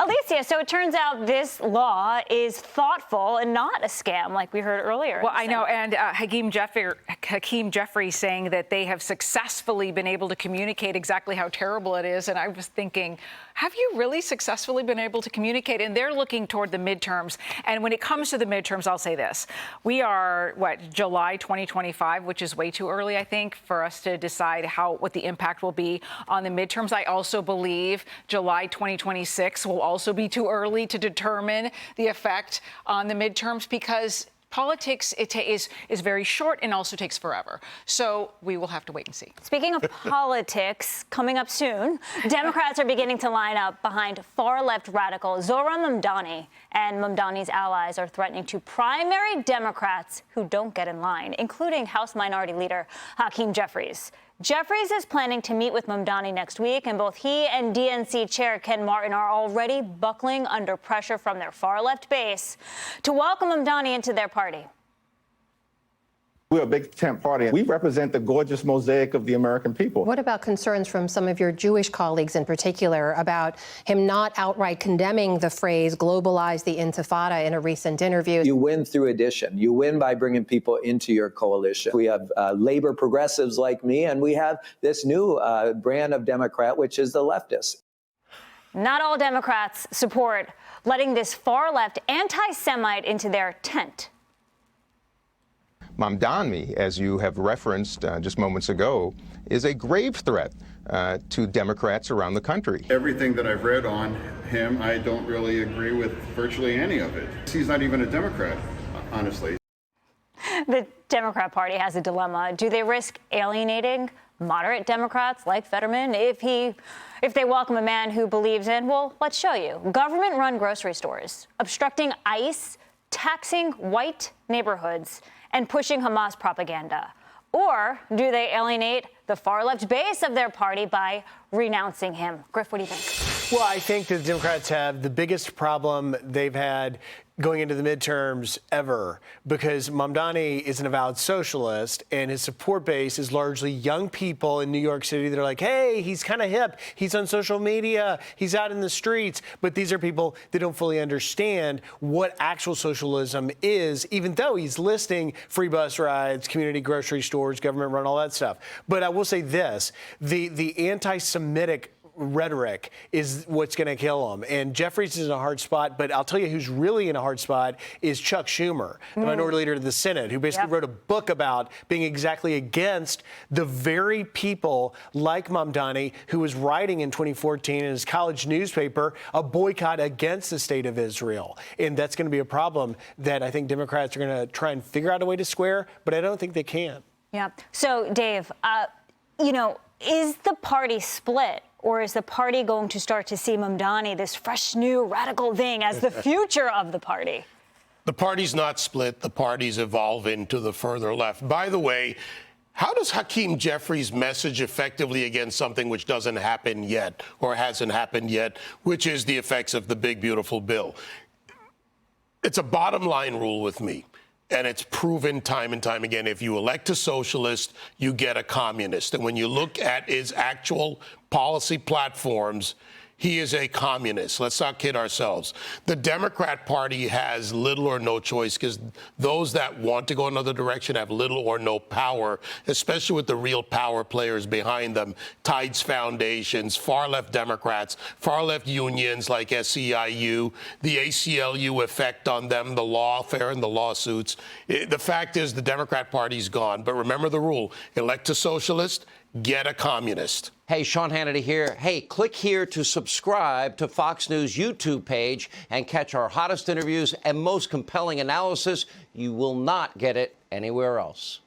Alicia, so it turns out this law is thoughtful and not a scam like we heard earlier. Well, I know, and Hakeem Jeffrey saying that they have successfully been able to communicate exactly how terrible it is. And I was thinking, have you really successfully been able to communicate? And they're looking toward the midterms. And when it comes to the midterms, I'll say this. We are, July 2025, which is way too early, I think, for us to decide what the impact will be on the midterms. I also believe July 2026 will also be too early to determine the effect on the midterms because politics is very short and also takes forever. So we will have to wait and see. Speaking of politics, coming up soon, Democrats are beginning to line up behind far-left radical Zohran Mamdani, and Mamdani's allies are threatening to primary Democrats who don't get in line, including House Minority Leader Hakeem Jeffries. Jeffries is planning to meet with Mamdani next week, and both he and DNC Chair Ken Martin are already buckling under pressure from their far-left base to welcome Mamdani into their party. We're a big tent party. We represent the gorgeous mosaic of the American people. What about concerns from some of your Jewish colleagues in particular about him not outright condemning the phrase globalize the intifada in a recent interview? You win through addition. You win by bringing people into your coalition. We have labor progressives like me, and we have this new brand of Democrat, which is the leftists. Not all Democrats support letting this far-left anti-Semite into their tent. Mamdani, as you have referenced just moments ago, is a grave threat to Democrats around the country. Everything that I've read on him, I don't really agree with virtually any of it. He's not even a Democrat, honestly. The Democrat Party has a dilemma. Do they risk alienating moderate Democrats like Fetterman if they welcome a man who believes in, well, let's show you, government-run grocery stores, obstructing ICE, taxing white neighborhoods, and pushing Hamas propaganda? Or do they alienate the far-left base of their party by renouncing him? Griff, what do you think? Well, I think that the Democrats have the biggest problem they've had going into the midterms ever, because Mamdani is an avowed socialist and his support base is largely young people in New York City that are like, hey, he's kind of hip, he's on social media, he's out in the streets. But these are people that don't fully understand what actual socialism is, even though he's listing free bus rides, community grocery stores, government run, all that stuff. But I will say this, the anti-Semitic rhetoric is what's going to kill him. And Jeffries is in a hard spot, but I'll tell you who's really in a hard spot is Chuck Schumer, the minority leader of the Senate, who basically wrote a book about being exactly against the very people like Mamdani, who was writing in 2014 in his college newspaper a boycott against the state of Israel. And that's going to be a problem that I think Democrats are going to try and figure out a way to square, but I don't think they can. Yeah. So, Dave, is the party split? Or is the party going to start to see Mamdani, this fresh, new, radical thing, as the future of the party? The party's not split. The party's evolving to the further left. By the way, how does Hakeem Jeffries message effectively against something which doesn't happen yet or hasn't happened yet, which is the effects of the big, beautiful bill? It's a bottom line rule with me. And it's proven time and time again, if you elect a socialist, you get a communist. And when you look at his actual policy platforms, he is a communist. Let's not kid ourselves. The Democrat Party has little or no choice because those that want to go another direction have little or no power, especially with the real power players behind them, Tides Foundations, far-left Democrats, far-left unions like SEIU, the ACLU effect on them, the lawfare and the lawsuits. The fact is the Democrat Party's gone. But remember the rule, elect a socialist, get a communist. Hey, Sean Hannity here. Hey, click here to subscribe to Fox News YouTube page and catch our hottest interviews and most compelling analysis. You will not get it anywhere else.